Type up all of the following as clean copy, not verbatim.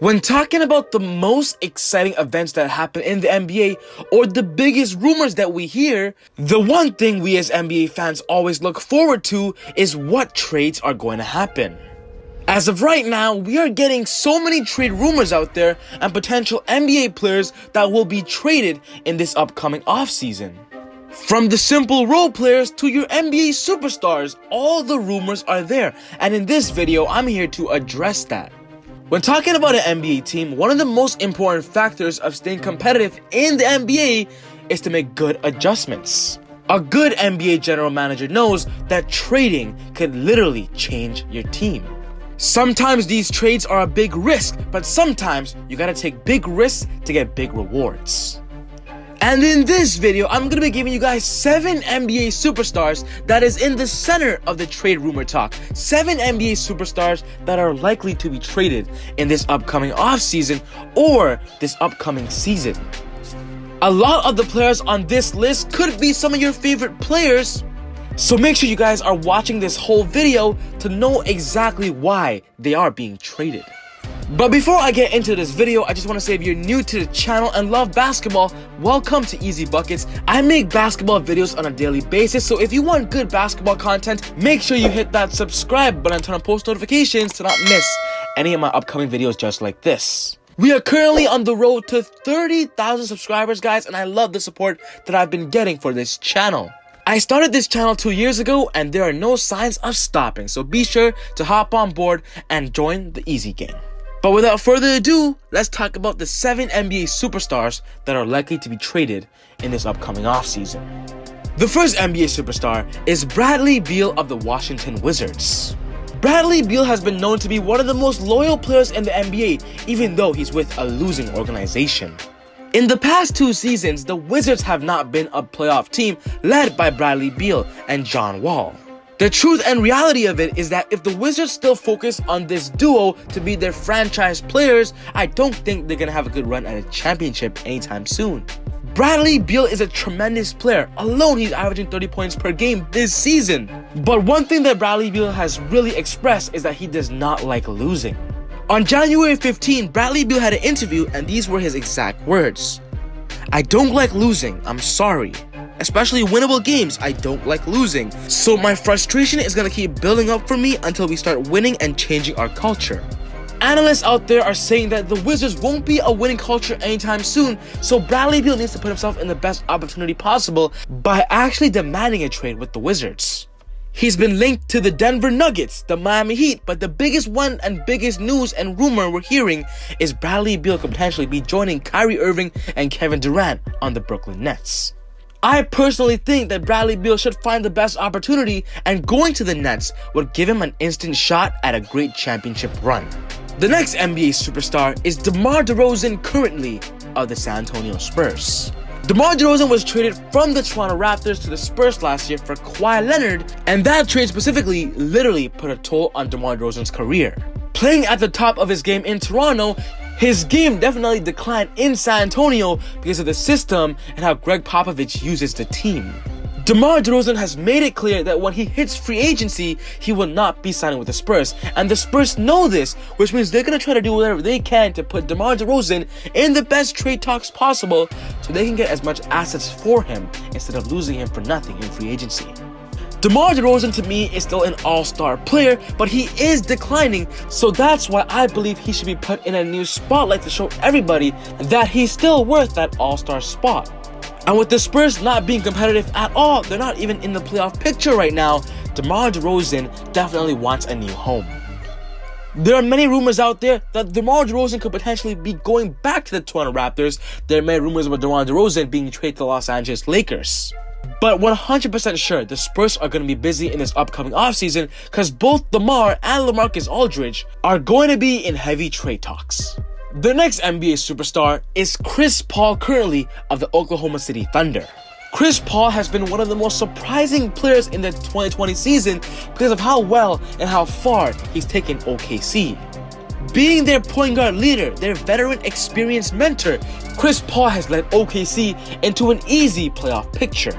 When talking about the most exciting events that happen in the NBA or the biggest rumors that we hear, the one thing we as NBA fans always look forward to is what trades are going to happen. As of right now, we are getting so many trade rumors out there and potential NBA players that will be traded in this upcoming offseason. From the simple role players to your NBA superstars, all the rumors are there, and in this video, I'm here to address that. When talking about an NBA team, one of the most important factors of staying competitive in the NBA is to make good adjustments. A good NBA general manager knows that trading could literally change your team. Sometimes these trades are a big risk, but sometimes you gotta take big risks to get big rewards. And in this video, I'm gonna be giving you guys 7 NBA superstars that is in the center of the trade rumor talk. 7 NBA superstars that are likely to be traded in this upcoming offseason or this upcoming season. A lot of the players on this list could be some of your favorite players, so make sure you guys are watching this whole video to know exactly why they are being traded. But before I get into this video, I just want to say if you're new to the channel and love basketball, welcome to Easy Buckets. I make basketball videos on a daily basis, so if you want good basketball content, make sure you hit that subscribe button and turn on post notifications to not miss any of my upcoming videos just like this. We are currently on the road to 30,000 subscribers, guys, and I love the support that I've been getting for this channel. I started this channel 2 years ago, and there are no signs of stopping, so be sure to hop on board and join the Easy Gang. But without further ado, let's talk about the 7 NBA superstars that are likely to be traded in this upcoming offseason. The first NBA superstar is Bradley Beal of the Washington Wizards. Bradley Beal has been known to be one of the most loyal players in the NBA, even though he's with a losing organization. In the past 2 seasons, the Wizards have not been a playoff team led by Bradley Beal and John Wall. The truth and reality of it is that if the Wizards still focus on this duo to be their franchise players, I don't think they're gonna have a good run at a championship anytime soon. Bradley Beal is a tremendous player. Alone, he's averaging 30 points per game this season. But one thing that Bradley Beal has really expressed is that he does not like losing. On January 15, Bradley Beal had an interview and these were his exact words. "I don't like losing, I'm sorry. Especially winnable games, I don't like losing. So my frustration is gonna keep building up for me until we start winning and changing our culture." Analysts out there are saying that the Wizards won't be a winning culture anytime soon, so Bradley Beal needs to put himself in the best opportunity possible by actually demanding a trade with the Wizards. He's been linked to the Denver Nuggets, the Miami Heat, but the biggest one and biggest news and rumor we're hearing is Bradley Beal could potentially be joining Kyrie Irving and Kevin Durant on the Brooklyn Nets. I personally think that Bradley Beal should find the best opportunity, and going to the Nets would give him an instant shot at a great championship run. The next NBA superstar is DeMar DeRozan, currently of the San Antonio Spurs. DeMar DeRozan was traded from the Toronto Raptors to the Spurs last year for Kawhi Leonard, and that trade specifically literally put a toll on DeMar DeRozan's career. Playing at the top of his game in Toronto, his game definitely declined in San Antonio because of the system and how Greg Popovich uses the team. DeMar DeRozan has made it clear that when he hits free agency, he will not be signing with the Spurs, and the Spurs know this, which means they're going to try to do whatever they can to put DeMar DeRozan in the best trade talks possible so they can get as much assets for him instead of losing him for nothing in free agency. DeMar DeRozan to me is still an all-star player, but he is declining, so that's why I believe he should be put in a new spotlight to show everybody that he's still worth that all-star spot. And with the Spurs not being competitive at all, they're not even in the playoff picture right now, DeMar DeRozan definitely wants a new home. There are many rumors out there that DeMar DeRozan could potentially be going back to the Toronto Raptors. There are many rumors about DeMar DeRozan being traded to the Los Angeles Lakers. But 100% sure the Spurs are going to be busy in this upcoming offseason because both DeMar and LaMarcus Aldridge are going to be in heavy trade talks. The next NBA superstar is Chris Paul, currently of the Oklahoma City Thunder. Chris Paul has been one of the most surprising players in the 2020 season because of how well and how far he's taken OKC. Being their point guard leader, their veteran experienced mentor, Chris Paul has led OKC into an easy playoff picture.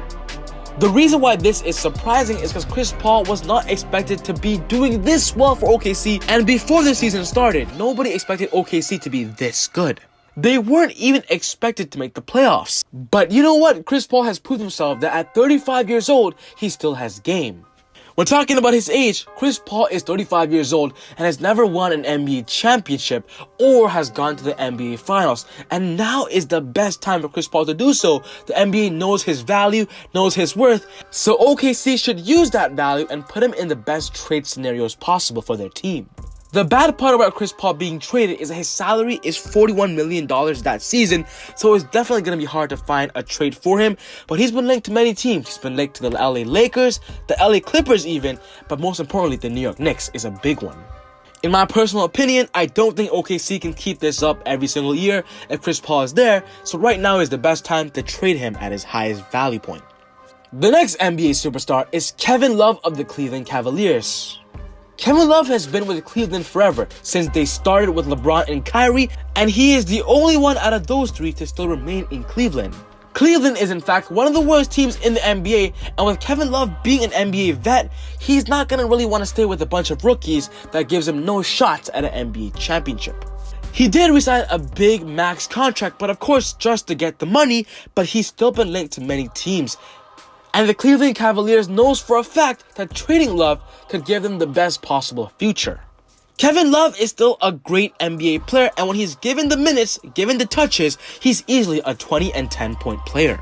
The reason why this is surprising is because Chris Paul was not expected to be doing this well for OKC, and before the season started, nobody expected OKC to be this good. They weren't even expected to make the playoffs. But you know what? Chris Paul has proved himself that at 35 years old, he still has game. When talking about his age, Chris Paul is 35 years old and has never won an NBA championship or has gone to the NBA Finals. And now is the best time for Chris Paul to do so. The NBA knows his value, knows his worth, so OKC should use that value and put him in the best trade scenarios possible for their team. The bad part about Chris Paul being traded is that his salary is $41 million that season, so it's definitely going to be hard to find a trade for him, but he's been linked to many teams. He's been linked to the LA Lakers, the LA Clippers even, but most importantly, the New York Knicks is a big one. In my personal opinion, I don't think OKC can keep this up every single year if Chris Paul is there, so right now is the best time to trade him at his highest value point. The next NBA superstar is Kevin Love of the Cleveland Cavaliers. Kevin Love has been with Cleveland forever, since they started with LeBron and Kyrie, and he is the only one out of those three to still remain in Cleveland. Cleveland is in fact one of the worst teams in the NBA, and with Kevin Love being an NBA vet, he's not going to really want to stay with a bunch of rookies that gives him no shots at an NBA championship. He did resign a big max contract, but of course just to get the money, but he's still been linked to many teams. And the Cleveland Cavaliers knows for a fact that trading Love could give them the best possible future. Kevin Love is still a great NBA player, and when he's given the minutes, given the touches, he's easily a 20 and 10 point player.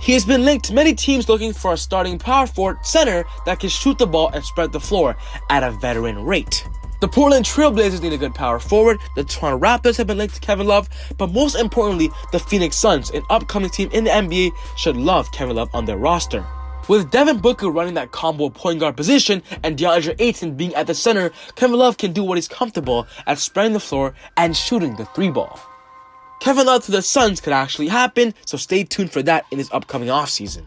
He has been linked to many teams looking for a starting power forward center that can shoot the ball and spread the floor at a veteran rate. The Portland Trail Blazers need a good power forward, the Toronto Raptors have been linked to Kevin Love, but most importantly, the Phoenix Suns, an upcoming team in the NBA, should love Kevin Love on their roster. With Devin Booker running that combo point guard position and DeAndre Ayton being at the center, Kevin Love can do what he's comfortable at, spreading the floor and shooting the 3-ball. Kevin Love to the Suns could actually happen, so stay tuned for that in this upcoming offseason.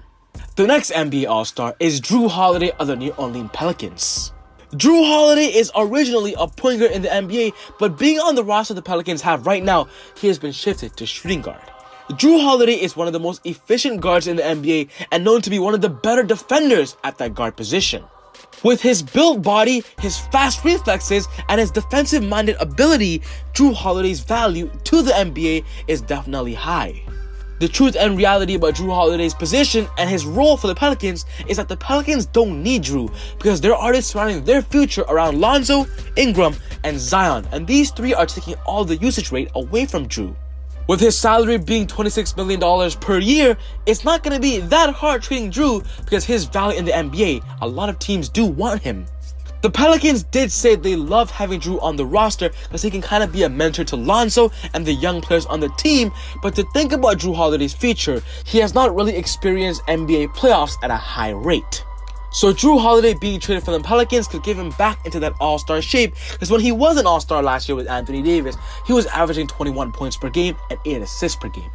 The next NBA All-Star is Jrue Holiday of the New Orleans Pelicans. Jrue Holiday is originally a point guard in the NBA, but being on the roster the Pelicans have right now, he has been shifted to shooting guard. Jrue Holiday is one of the most efficient guards in the NBA and known to be one of the better defenders at that guard position. With his built body, his fast reflexes, and his defensive-minded ability, Jrue Holiday's value to the NBA is definitely high. The truth and reality about Jrue Holiday's position and his role for the Pelicans is that the Pelicans don't need Jrue because they're already surrounding their future around Lonzo, Ingram, and Zion, and these three are taking all the usage rate away from Jrue. With his salary being $26 million per year, it's not going to be that hard trading Jrue because his value in the NBA, a lot of teams do want him. The Pelicans did say they love having Jrue on the roster because he can kind of be a mentor to Lonzo and the young players on the team, but to think about Jrue Holiday's future, he has not really experienced NBA playoffs at a high rate. So Jrue Holiday being traded from the Pelicans could give him back into that all-star shape, because when he was an all-star last year with Anthony Davis, he was averaging 21 points per game and 8 assists per game.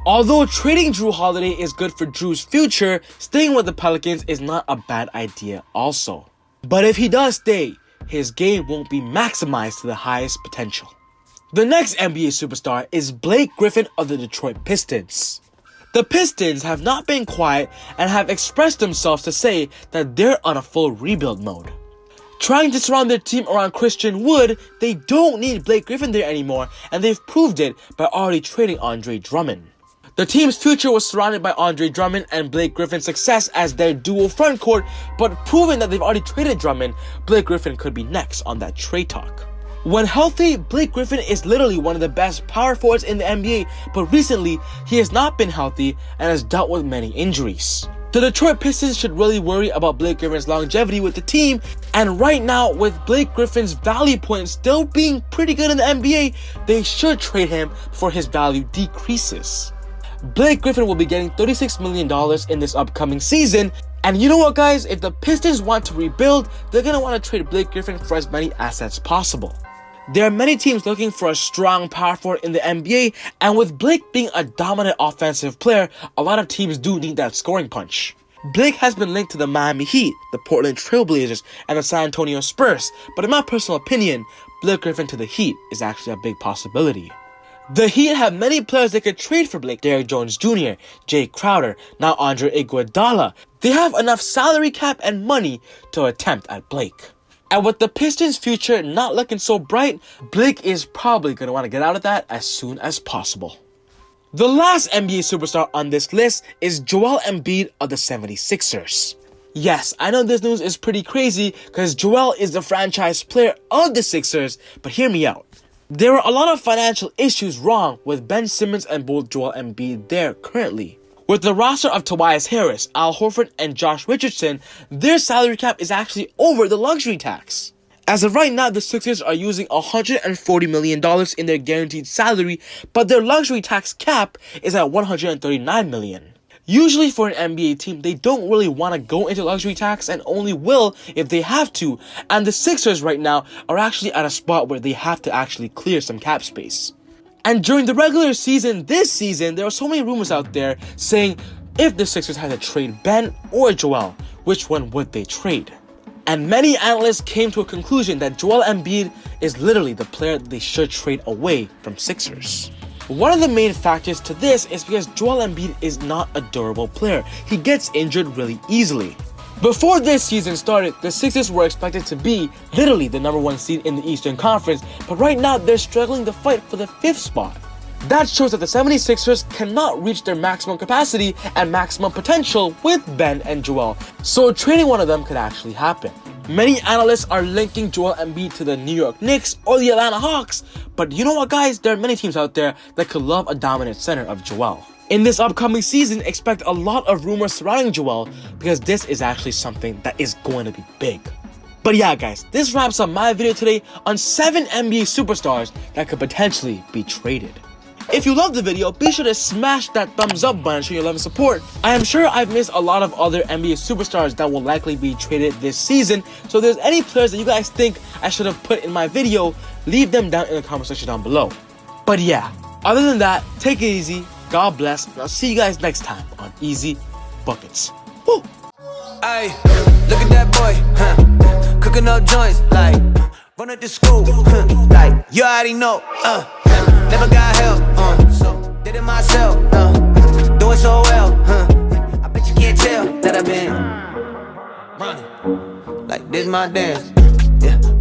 Although trading Jrue Holiday is good for Jrue's future, staying with the Pelicans is not a bad idea also. But if he does stay, his game won't be maximized to the highest potential. The next NBA superstar is Blake Griffin of the Detroit Pistons. The Pistons have not been quiet and have expressed themselves to say that they're on a full rebuild mode. Trying to surround their team around Christian Wood, they don't need Blake Griffin there anymore, and they've proved it by already trading Andre Drummond. The team's future was surrounded by Andre Drummond and Blake Griffin's success as their dual front court, but proving that they've already traded Drummond, Blake Griffin could be next on that trade talk. When healthy, Blake Griffin is literally one of the best power forwards in the NBA, but recently, he has not been healthy and has dealt with many injuries. The Detroit Pistons should really worry about Blake Griffin's longevity with the team, and right now, with Blake Griffin's value points still being pretty good in the NBA, they should trade him before his value decreases. Blake Griffin will be getting $36 million in this upcoming season, and you know what guys, if the Pistons want to rebuild, they're going to want to trade Blake Griffin for as many assets possible. There are many teams looking for a strong power forward in the NBA, and with Blake being a dominant offensive player, a lot of teams do need that scoring punch. Blake has been linked to the Miami Heat, the Portland Trail Blazers, and the San Antonio Spurs, but in my personal opinion, Blake Griffin to the Heat is actually a big possibility. The Heat have many players they could trade for Blake. Derrick Jones Jr., Jay Crowder, now Andre Iguodala. They have enough salary cap and money to attempt at Blake. And with the Pistons' future not looking so bright, Blake is probably going to want to get out of that as soon as possible. The last NBA superstar on this list is Joel Embiid of the 76ers. Yes, I know this news is pretty crazy because Joel is the franchise player of the Sixers, but hear me out. There are a lot of financial issues wrong with Ben Simmons and both Joel Embiid there currently. With the roster of Tobias Harris, Al Horford, and Josh Richardson, their salary cap is actually over the luxury tax. As of right now, the Sixers are using $140 million in their guaranteed salary, but their luxury tax cap is at $139 million. Usually for an NBA team, they don't really want to go into luxury tax and only will if they have to, and the Sixers right now are actually at a spot where they have to actually clear some cap space. And during the regular season this season, there are so many rumors out there saying if the Sixers had to trade Ben or Joel, which one would they trade? And many analysts came to a conclusion that Joel Embiid is literally the player they should trade away from Sixers. One of the main factors to this is because Joel Embiid is not a durable player. He gets injured really easily. Before this season started, the Sixers were expected to be literally the #1 seed in the Eastern Conference, but right now they're struggling to fight for the 5th spot. That shows that the 76ers cannot reach their maximum capacity and maximum potential with Ben and Joel, so trading one of them could actually happen. Many analysts are linking Joel Embiid to the New York Knicks or the Atlanta Hawks, but you know what guys, there are many teams out there that could love a dominant center of Joel. In this upcoming season, expect a lot of rumors surrounding Joel because this is actually something that is going to be big. But yeah guys, this wraps up my video today on 7 NBA superstars that could potentially be traded. If you loved the video, be sure to smash that thumbs up button, show your love and support. I am sure I've missed a lot of other NBA superstars that will likely be traded this season, so if there's any players that you guys think I should have put in my video, leave them down in the comment section down below. But yeah, other than that, take it easy, God bless, and I'll see you guys next time on Easy Buckets. Woo! Ay, look at that boy, huh? Cooking up joints, like, run at the school, like, you already know, never got help, so did it myself, doing so well, I bet you can't tell that I've been running, like this my dance, yeah.